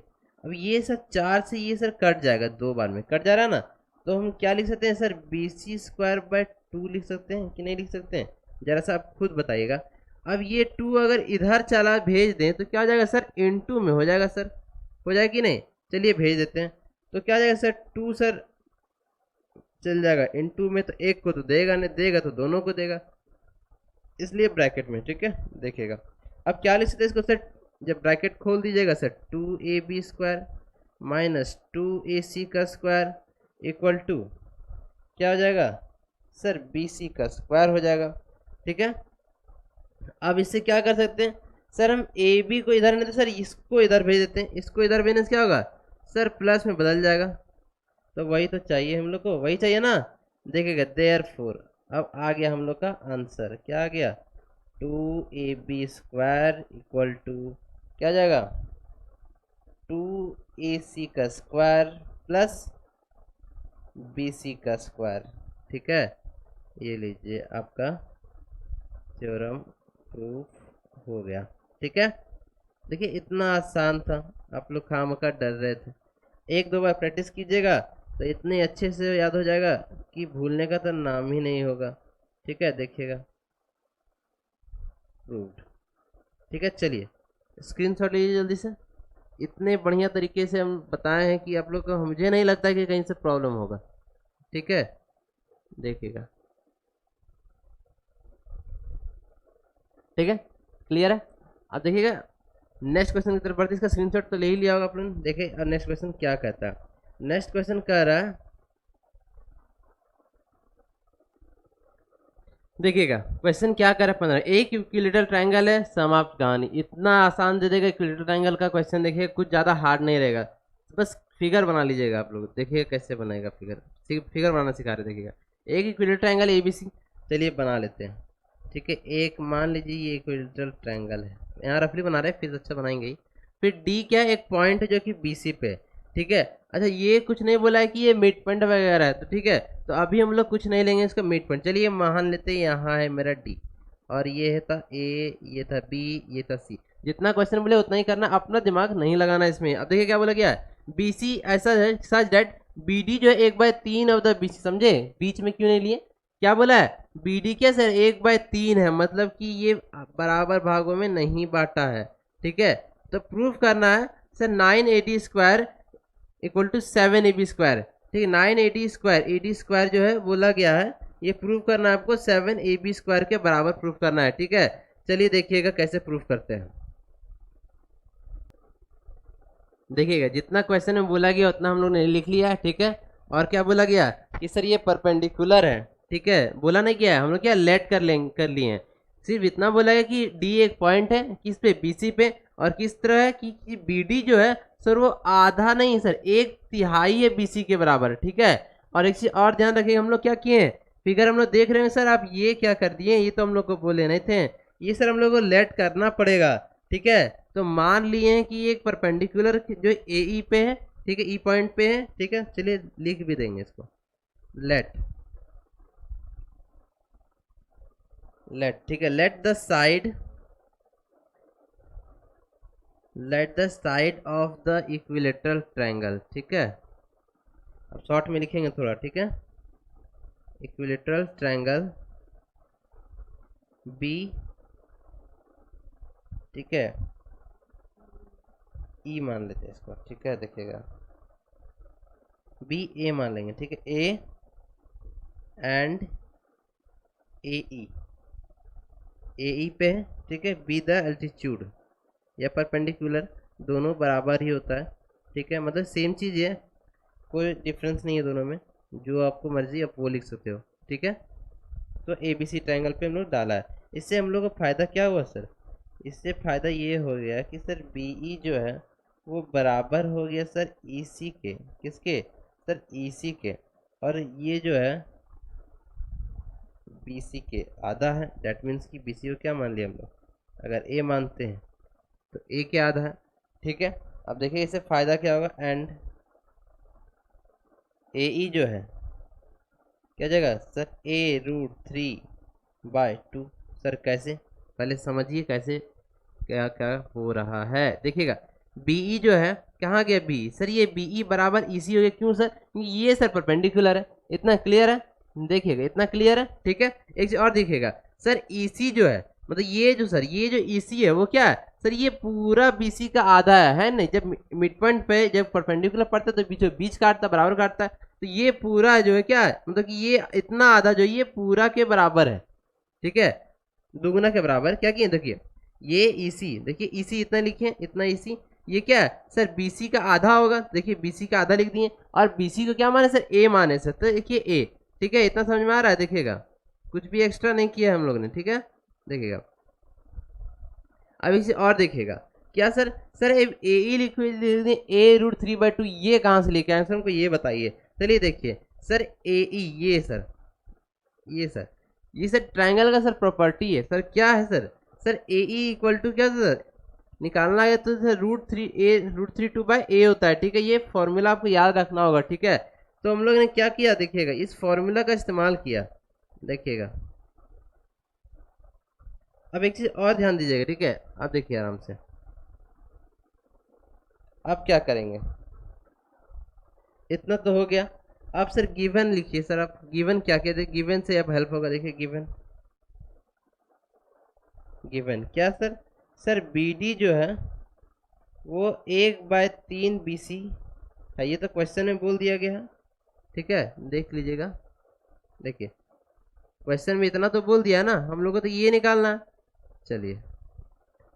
अब ये सर 4 से ये सर कट जाएगा, 2 बार में कट जा रहा है ना, तो हम क्या लिख सकते हैं सर BC² / 2 लिख सकते हैं कि नहीं लिख सकते हैं, जरा सा आप खुद बताइएगा। अब ये 2 अगर इधर चला भेज दें तो क्या हो जाएगा सर, इनटू में हो जाएगा सर, हो जाएगा कि नहीं। चलिए भेज देते हैं, तो क्या हो जाएगा सर, 2 सर चल जाएगा इनटू में, तो एक को तो देगा नहीं, देगा तो दोनों को देगा, इसलिए ब्रैकेट में, ठीक है। देखिएगा अब क्या लिख सकते हैं इसको सर, जब ब्रैकेट खोल दीजिएगा sir, 2ab square minus 2ac का स्क्वायर इक्वल टू क्या हो जाएगा सर, bc का स्क्वायर हो जाएगा, ठीक है। अब इससे क्या कर सकते हैं सर, हम ए बी को इधर नहीं देते सर, इसको इधर भेज देते हैं, इसको इधर भेजने से क्या होगा सर, प्लस में बदल जाएगा, तो वही तो चाहिए हम लोग को, वही चाहिए ना। देखिएगा देयरफॉर अब आ गया हम लोग का आंसर, क्या आ गया, 2ab स्क्वायर इक्वल टू क्या आ जाएगा, 2ac का स्क्वायर प्लस bc का स्क्वायर, ठीक है। ये लीजिए आपका थ्योरम प्रूफ हो गया, ठीक है। देखिए इतना आसान था, आप लोग खामखा डर रहे थे, एक दो बार प्रैक्टिस कीजिएगा तो इतने अच्छे से याद हो जाएगा कि भूलने का तो नाम ही नहीं होगा, ठीक है। देखिएगा प्रूव्ड, ठीक है। चलिए स्क्रीनशॉट लीजिए जल्दी से, इतने बढ़िया तरीके से हम बताए हैं कि आप लोग को, मुझे नहीं लगता कि कहीं से प्रॉब्लम होगा, ठीक है। देखिएगा, ठीक है, क्लियर है। अब देखिएगा नेक्स्ट क्वेश्चन की तरफ बढ़ते, इसका स्क्रीनशॉट तो ले ही लिया होगा आप लोगों ने। देखिए और नेक्स्ट क्वेश्चन क्या कहता है, नेक्स्ट क्वेश्चन कह रहा है, देखिएगा क्वेश्चन क्या कर रहा है, 15 एक इक्विलेटरल ट्रायंगल है, समाप्त कहानी। इतना आसान दे देगा इक्विलेटरल ट्रायंगल का क्वेश्चन, देखिए कुछ ज़्यादा हार्ड नहीं रहेगा, बस फिगर बना लीजिएगा आप लोग। देखिए कैसे बनाएगा फिगर, फिगर बनाना सिखा रहे, देखिएगा एक इक्विलेटरल ट्रायंगल ABC, चलिए बना लेते हैं, ठीक है। एक मान लीजिए ये इक्विलेटरल ट्रायंगल है, यहाँ रफली बना रहे हैं, फिर अच्छा बनाएंगे ही। फिर D क्या है, एक पॉइंट है जो कि BC पे, ठीक है। अच्छा ये कुछ नहीं बोला है कि ये मिड पॉइंट वगैरह है, तो ठीक है, तो अभी हम लोग कुछ नहीं लेंगे इसका मिड पॉइंट। चलिए मान लेते हैं यहाँ है मेरा D, और ये था A, ये था B, ये था C। जितना क्वेश्चन बोले उतना ही करना, अपना दिमाग नहीं लगाना इसमें। अब देखिए क्या बोला गया है, BC ऐसा है सच डेट BD जो है 1/3 ऑफ द BC, समझे, बीच में क्यों नहीं लिए, क्या बोला है, BD क्या सर 1/3 है, मतलब कि ये बराबर भागों में नहीं बांटा है, ठीक है। तो प्रूफ करना है sir 9AD square equal to 7AB square, ठीक है। 9AD स्क्वायर, AD स्क्वायर जो है बोला गया है, ये प्रूफ करना है आपको 7AB स्क्वायर के बराबर प्रूफ करना है, ठीक है। चलिए देखिएगा कैसे प्रूफ करते हैं। देखिएगा जितना क्वेश्चन में बोला गया उतना हम लोग ने लिख लिया है, ठीक है। और क्या बोला गया कि सर ये परपेंडिकुलर है, ठीक है, बोला नहीं क्या है, हम लोग क्या लेट कर लिए हैं, सिर्फ इतना बोला है कि D एक पॉइंट है किस पे, BC पे, और किस तरह है कि BD जो है सर वो आधा नहीं सर 1/3 है BC के बराबर, ठीक है। और एक चीज और ध्यान रखिए, हम लोग क्या किए हैं, फिगर हम लोग देख रहे हैं सर, आप ये क्या कर दिए, ये तो हम लोग को बोले नहीं थे, ये सर हम लोग को लेट करना पड़ेगा, ठीक है। तो मान लिए हैं कि एक परपेंडिकुलर जो AE पे है, ठीक है, E पॉइंट पे है, ठीक है। चलिए लिख भी देंगे इसको, लेट, ठीक है, let the side of the equilateral triangle, ठीक है। अब शॉर्ट में लिखेंगे थोड़ा, ठीक है, इक्विलेटरल ट्रायंगल B, ठीक है, E मान लेते हैं इसको, ठीक है। देखिएगा BA मान लेंगे, ठीक है, A एंड AE पे है, ठीक है, B द एल्टीट्यूड या परपेंडिकुलर, दोनों बराबर ही होता है, ठीक है, मतलब सेम चीज़ है, कोई डिफरेंस नहीं है दोनों में, जो आपको मर्जी आप वो लिख सकते हो, ठीक है। तो ABC ट्रायंगल पे हम लोग डाला है, इससे हम लोग को फ़ायदा क्या हुआ सर, इससे फ़ायदा ये हो गया कि सर BE जो है वो बराबर हो गया सर EC के, किसके सर, EC के, और ये जो है BC के आधा है, डैट मीन्स कि BC को क्या मान लिया हम लोग, अगर A मानते हैं तो A के आधा है, ठीक है। अब देखिए इससे फ़ायदा क्या होगा, एंड AE जो है क्या जाएगा सर, A√3/2, सर कैसे, पहले समझिए कैसे क्या क्या हो रहा है। देखिएगा BE जो है कहाँ गया B, सर ये BE बराबर EC हो गया, क्यों सर, क्योंकि ये सर परपेंडिकुलर है, इतना क्लियर है, देखिएगा इतना क्लियर है, ठीक है। एक चीज और देखिएगा सर EC जो है मतलब ये जो सर ये जो ईसी है वो क्या है सर, ये पूरा बीसी का आधा है नहीं। जब मिड पॉइंट पे जब परपेंडिकुलर पड़ता है तो बीचों बीच काटता है, बराबर काटता है। तो ये पूरा जो है क्या है, मतलब कि ये इतना आधा जो ये पूरा के बराबर है, ठीक है, दुगुना के बराबर। क्या किए देखिए, ये ईसी, देखिए ईसी इतना लिखे, इतना ईसी, ये क्या है सर बीसी का आधा होगा, देखिए बीसी का आधा लिख दिए। और बीसी को क्या माने सर, ए माने सर, तो देखिए ए, ठीक है, इतना समझ में आ रहा है, देखिएगा कुछ भी एक्स्ट्रा नहीं किया हम लोग ने, ठीक है, देखिएगा। अब इसे और देखिएगा क्या सर, सर ए ई लिख A√3/2, ये कहाँ से लेके आए सर, हमको ये बताइए। चलिए देखिए सर ए ई, ये सर, ये सर ट्रायंगल का सर प्रॉपर्टी है सर, क्या है sir, sir A E equal to क्या सर, निकालना है तो सर √3/2 होता है, ठीक है। ये फॉर्मूला आपको याद रखना होगा, ठीक है। तो हम लोग ने क्या किया देखिएगा, इस फॉर्मूला का इस्तेमाल किया, देखिएगा। अब एक चीज और ध्यान दीजिएगा, ठीक है, आप देखिए आराम से। आप क्या करेंगे, इतना तो हो गया। आप सर गिवन लिखिए सर, आप गिवन क्या कहते हैं, गिवन से अब हेल्प होगा, देखिए गिवन, गिवन क्या सर, सर बी डी जो है वो 1/3 BC है, ये तो क्वेश्चन में बोल दिया गया है, ठीक है, देख लीजिएगा। देखिए क्वेश्चन में इतना तो बोल दिया ना, हम लोग को तो ये निकालना है। चलिए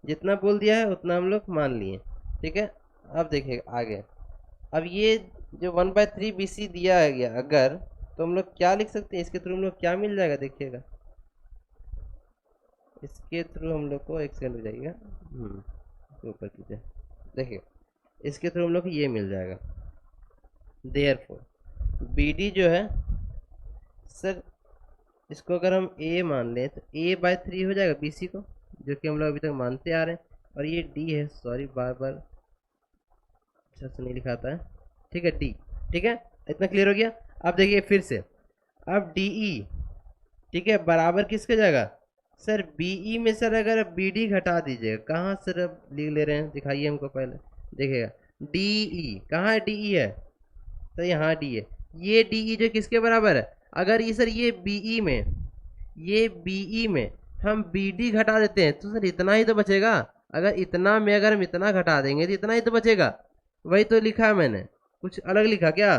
जितना बोल दिया है उतना हम लोग मान लिए, ठीक है। अब देखिएगा आगे, अब ये जो 1/3 BC दिया गया अगर, तो हम लोग क्या लिख सकते हैं, इसके थ्रू हम लोग क्या मिल जाएगा देखिएगा, इसके थ्रू हम लोग को, एक सेकंड हो जाएगा, ऊपर कीजिए, देखिए इसके थ्रू हम लोग को ये मिल जाएगा। देयरफॉर बी डी जो है सर, इसको अगर हम ए मान लें तो A/3 हो जाएगा BC को, जो कि हम लोग अभी तक मानते आ रहे हैं। और ये D है, सॉरी बार बार अच्छा से नहीं लिखाता है, ठीक है, D, ठीक है, इतना क्लियर हो गया। अब देखिए फिर से, अब DE, ठीक है, बराबर किसके जाएगा सर, BE में सर अगर BD घटा दीजिएगा, कहाँ सर अब लिख ले रहे हैं, दिखाइए हमको पहले, देखिएगा DE कहाँ है, DE है तो यहाँ D है, ये DE जो किसके बराबर है, अगर ये सर ये BE में, ये BE में हम BD घटा देते हैं तो सर इतना ही तो बचेगा। अगर इतना में अगर हम इतना घटा देंगे तो इतना ही तो बचेगा, वही तो लिखा है मैंने, कुछ अलग लिखा क्या,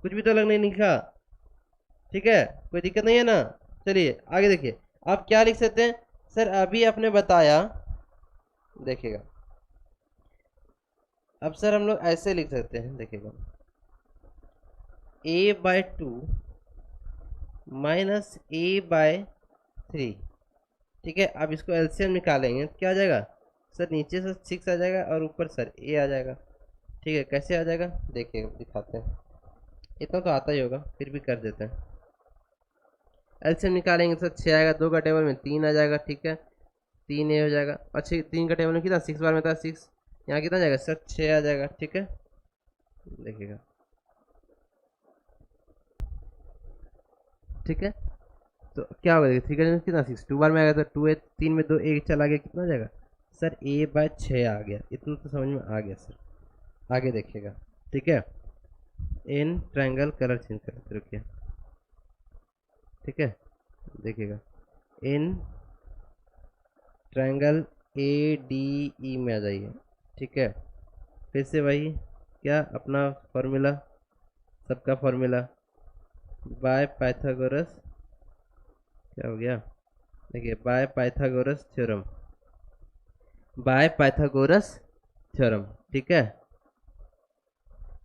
कुछ भी तो अलग नहीं लिखा, ठीक है, कोई दिक्कत नहीं है ना। चलिए आगे देखिए, आप क्या लिख सकते हैं सर, अभी आपने बताया, देखिएगा अब सर हम लोग ऐसे लिख सकते हैं, देखिएगा A/2 माइनस A/3, ठीक है। अब इसको एलसीएम निकालेंगे तो क्या आ जाएगा सर, नीचे से 6 आ जाएगा और ऊपर सर A आ जाएगा, ठीक है। कैसे आ जाएगा देखिए दिखाते हैं, इतना तो आता ही होगा फिर भी कर देते हैं। एलसीएम निकालेंगे सर 6 आएगा, 2 का टेबल में 3 आ जाएगा, ठीक है, 3A हो जाएगा। अच्छा 3 का टेबल में कितना, 6 बार में था 6, यहाँ कितना जाएगा सर 6 आ जाएगा, ठीक है, देखिएगा, ठीक है। तो क्या होगा देखिए, 3 का कितना 6, 2 बार में आएगा तो 2A, 3 में 2 एक चला गया, कितना जाएगा सर A/6 आ गया, इतना तो समझ में आ गया सर। आगे देखिएगा, ठीक है, इन ट्रायंगल कलर चेंज करते रुकिए, ठीक है, देखिएगा इन ट्रायंगल ADE में आ जाइए, ठीक है। फिर से वही क्या अपना फॉर्मूला, सबका फॉर्मूला बाय पाइथागोरस, क्या हो गया देखिए, bye Pythagoras theorem, by Pythagoras theorem, ठीक है,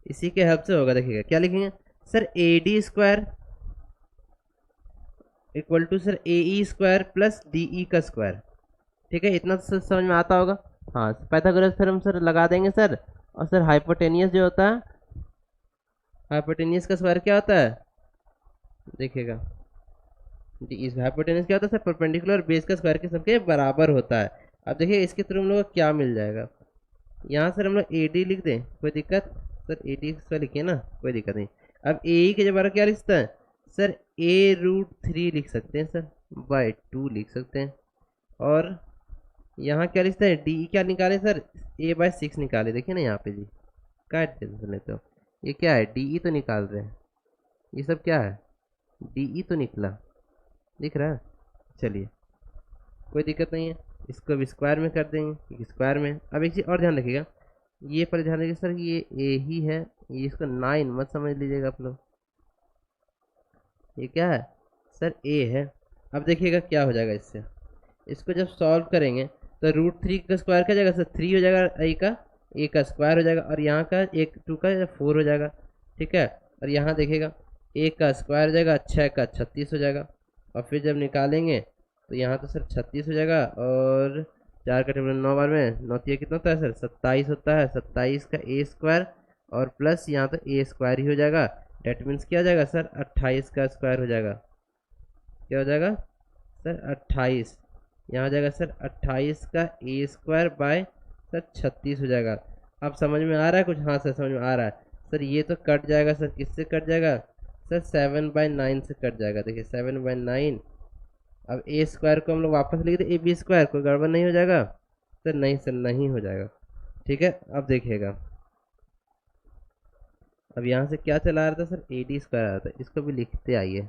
इसी के हेल्प से होगा। देखिएगा क्या लिखेंगे sir, AD² equal to sir AE² plus DE का स्क्वायर, ठीक है, इतना तो समझ में आता होगा। हाँ पाइथागोरस थ्योरम सर लगा देंगे सर, और सर हाइपोटेनियस जो होता है, हाइपोटेनियस का स्क्वायर क्या होता है देखिएगा, इस हाइपोटेनस क्या होता है सर, परपेंडिकुलर बेस का स्क्वायर के सबके बराबर होता है। अब देखिए इसके थ्रू हम लोग को क्या मिल जाएगा, यहाँ सर हम लोग AD लिख दें, कोई दिक्कत सर, AD से लिखिए ना, कोई दिक्कत नहीं। अब AE के जगह क्या लिख सकते हैं सर, A√3 लिख सकते हैं सर, बाय 2 लिख सकते हैं। और यहाँ क्या लिखते हैं, DE क्या निकाले सर, A/6 निकाले, देखिए ना यहाँ पे जी, काट देते तो ये क्या है, DE तो निकाल रहे हैं, ये सब क्या है, DE तो निकला, दिख रहा है। चलिए कोई दिक्कत नहीं है। इसको भी स्क्वायर में कर देंगे, स्क्वायर में। अब एक चीज़ और ध्यान रखिएगा, ये पर ध्यान रखिए सर, ये ए ही है, ये इसको 9 मत समझ लीजिएगा आप लोग। ये क्या है सर, ए है। अब देखिएगा क्या हो जाएगा इससे, इसको जब सॉल्व करेंगे तो √3 का स्क्वायर क्या जाएगा सर, 3 हो जाएगा, ए का स्क्वायर हो जाएगा, और यहाँ का 2 का 4 हो जाएगा, ठीक है। और यहाँ देखिएगा ए का स्क्वायर हो जाएगा, 6 का 36 हो जाएगा, और फिर जब निकालेंगे तो यहाँ तो सर 36 हो जाएगा, और 4 का टेबल 9 बार में 9 कितना होता है सर, 27 होता है। 27 का ए स्क्वायर और प्लस यहाँ तो ए स्क्वायर ही हो जाएगा। डेट मीन्स क्या हो जाएगा सर, 28 का स्क्वायर हो जाएगा। क्या हो जाएगा सर, 28। यहाँ हो जाएगा सर 28 का ए स्क्वायर बाय सर 36 हो जाएगा। अब समझ में आ रहा है कुछ? हाँ सर समझ में आ रहा है सर। ये तो कट जाएगा सर, किससे कट जाएगा सर, 7/9 से कट जाएगा। देखिए 7/9। अब ए स्क्वायर को हम लोग वापस लिख दे ए बी स्क्वायर, कोई गड़बड़ नहीं हो जाएगा सर? नहीं सर, नहीं हो जाएगा, ठीक है। अब देखिएगा, अब यहाँ से क्या चला आ रहा था सर, ए डी स्क्वायर आ रहा था, इसको भी लिखते आइए,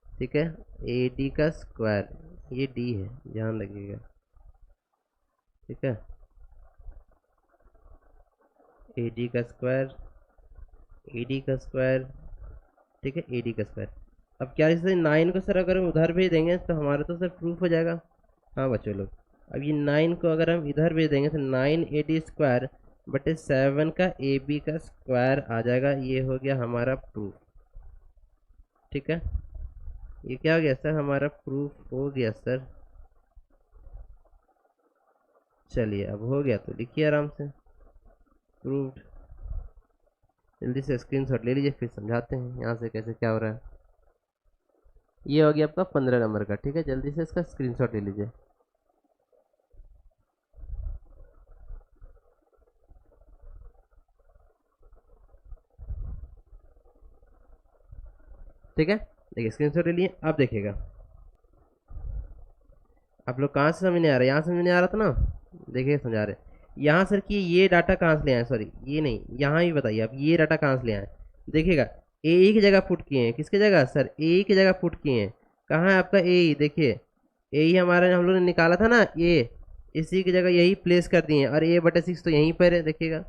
ठीक है। ए डी का स्क्वायर, ये डी है, ध्यान रखिएगा, ठीक है। ए डी का स्क्वायर, ए डी का स्क्वायर, ठीक है, ए डी का स्क्वायर। अब क्या इसे 9 को सर अगर हम उधर भेज देंगे तो हमारा तो सर प्रूफ हो जाएगा। हाँ बच्चों लोग, अब ये 9 को अगर हम इधर भेज देंगे तो 9 ए डी स्क्वायर बटे 7 का ए बी का स्क्वायर आ जाएगा। ये हो गया हमारा प्रूफ, ठीक है। ये क्या हो गया सर, हमारा प्रूफ हो गया सर। चलिए अब हो गया तो लिखिए आराम से, प्रूव्ड। जल्दी से स्क्रीनशॉट ले लीजिए, फिर समझाते हैं यहाँ से कैसे क्या हो रहा है। ये हो गया आपका 15 नंबर का, ठीक है। जल्दी से इसका स्क्रीनशॉट ले लीजिए। ठीक है, देखिए स्क्रीनशॉट ले लिए। अब देखिएगा आप लोग कहाँ से समझ नहीं आ रहा है, यहाँ समझ नहीं आ रहा था ना, देखिए समझा रहे। यहाँ सर कि ये डाटा कहाँ से ले आए, सॉरी ये नहीं, यहाँ ही बताइए आप ये डाटा कहाँ से ले आए। देखिएगा ए की जगह पुट किए हैं, किसकी जगह सर, ए की जगह पुट किए हैं। कहाँ है आपका ए, देखिए ए ही हमारा हम लोग ने निकाला था ना, ए इसी की जगह यही प्लेस कर दिए हैं, और A/6 तो यहीं पर है। देखिएगा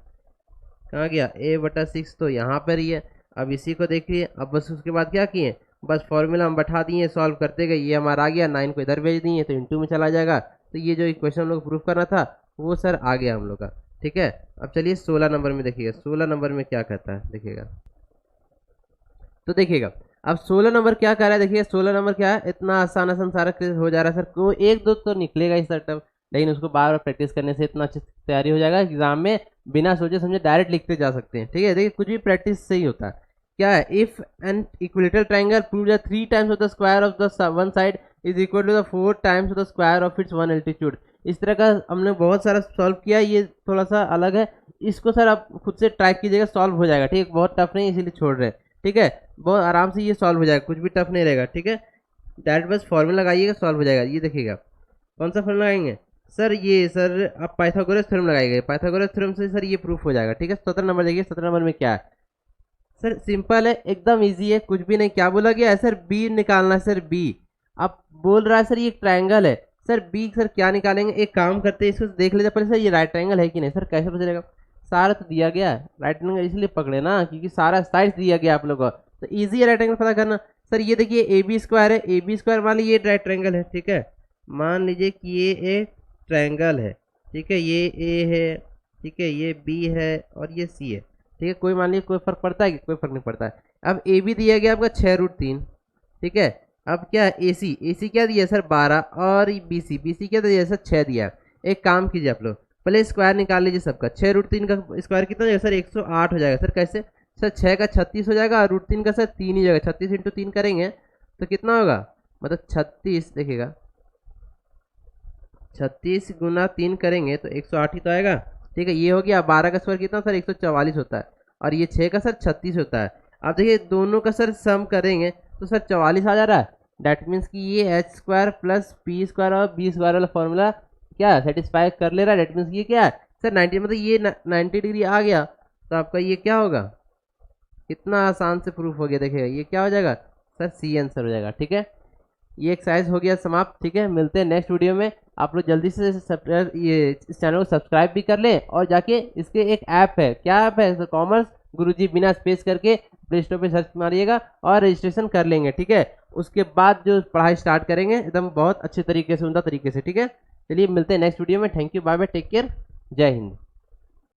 कहाँ गया, A/6 तो यहाँ पर ही है। अब इसी को देखिए, अब बस उसके बाद क्या किए, बस फॉर्मूला हम बैठा दिए, सॉल्व करते गए, ये हमारा आ गया। 9 को इधर भेज दिए तो इंटू में चला जाएगा। तो ये जो इक्वेशन हम लोग प्रूफ करना था वो सर आ गया हम लोग का, ठीक है। अब चलिए 16 नंबर में देखिएगा, 16 नंबर में क्या कहता है देखिएगा। तो देखिएगा अब 16 नंबर क्या कर रहा है, देखिए 16 नंबर क्या है, इतना आसान आसान सारा हो जा रहा है सर। को एक दो तो निकलेगा इस टर्म, लेकिन उसको बार बार प्रैक्टिस करने से इतना अच्छी तैयारी हो जाएगा एग्जाम में, बिना सोचे समझे डायरेक्ट लिखते जा सकते हैं, ठीक है। देखिए कुछ भी प्रैक्टिस से ही होता है। क्या है, if an equilateral triangle prove that 3 times of the square of the one side is equal to the 4 times of the square of its one altitude. इस तरह का हमने बहुत सारा सॉल्व किया, ये थोड़ा सा अलग है, इसको सर आप खुद से ट्राई कीजिएगा, सॉल्व हो जाएगा, ठीक है। बहुत टफ नहीं इसीलिए छोड़ रहे हैं, ठीक है। बहुत आराम से ये सॉल्व हो जाएगा, कुछ भी टफ नहीं रहेगा, ठीक है। डायरेक्ट बस फॉर्मूला लगाइएगा, सॉल्व हो जाएगा। ये देखिएगा कौन सा फॉर्मूला लगाएंगे सर, ये सर आप पाइथागोरस थ्योरम लगाएंगे, पाइथागोरस थ्योरम से सर ये प्रूफ हो जाएगा, ठीक है। 17 नंबर देखिए, 17 नंबर में क्या है सर, सिंपल है, एकदम इजी है, कुछ भी नहीं। क्या बोला गया है सर, बी निकालना है सर, बी। अब बोल रहा है सर ये ट्रायंगल है सर, बी सर क्या निकालेंगे, एक काम करते हैं, इसको देख लेते पहले सर ये राइट ट्रायंगल है कि नहीं। सर कैसे पता चलेगा, सारा तो दिया गया है, राइट ट्रायंगल इसलिए पकड़े ना क्योंकि सारा साइड दिया गया आप लोग को, तो ईजी है राइट ट्रायंगल पता करना। सर ये देखिए ए बी स्क्वायर है, ए बी स्क्वायर मान लीजिए ये राइट ट्रायंगल है, ठीक है। मान लीजिए कि ये एक ट्रायंगल है, ठीक है, ये ए है, ठीक है, ये बी है और ये सी है, ठीक है। कोई मान लीजिए कोई फर्क पड़ता है कि कोई फर्क नहीं पड़ता है। अब ए बी दिया गया आपका 6√3, ठीक है। अब क्या ए सी क्या दिया सर 12, और बी सी क्या दिया सर 6 दिया। एक काम कीजिए आप लोग, पहले स्क्वायर निकाल लीजिए सबका। 6√3 का स्क्वायर कितना हो जाएगा सर, 108 हो जाएगा। सर कैसे सर, 6 का 36 हो जाएगा और √3 का सर 3 ही जाएगा। 36 × 3 करेंगे तो कितना होगा, मतलब 36, देखिएगा 36 × 3 करेंगे तो 108 ही तो आएगा, ठीक है। ये हो गया। 12 का स्क्वायर कितना सर 144 होता है, और ये 6 का सर 36 होता है। अब देखिए दोनों का सर सम करेंगे तो सर 44 आ जा रहा है। डैट मीन्स कि ये h square plus P square और बी स्क्वायर वाला फॉर्मूला क्या सेटिस्फाई कर ले रहा है। डैट मीन्स ये क्या है सर 90, मतलब ये 90 डिग्री आ गया, तो आपका ये क्या होगा, कितना आसान से प्रूफ हो गया। देखिएगा ये क्या हो जाएगा सर, सी आंसर हो जाएगा, ठीक है। ये एक्सरसाइज हो गया समाप्त। ठीक है, मिलते हैं नेक्स्ट वीडियो में। आप लोग जल्दी से ये इस चैनल को सब्सक्राइब भी कर लें, और जाके इसके एक ऐप है, क्या ऐप है, कॉमर्स गुरुजी बिना स्पेस करके प्ले स्टोर पर सर्च मारिएगा और रजिस्ट्रेशन कर लेंगे। ठीक है, उसके बाद जो पढ़ाई स्टार्ट करेंगे एकदम बहुत अच्छे तरीके से, उम्दा तरीके से। ठीक है, चलिए मिलते हैं नेक्स्ट वीडियो में। Thank you, bye bye, take care, जय हिंद।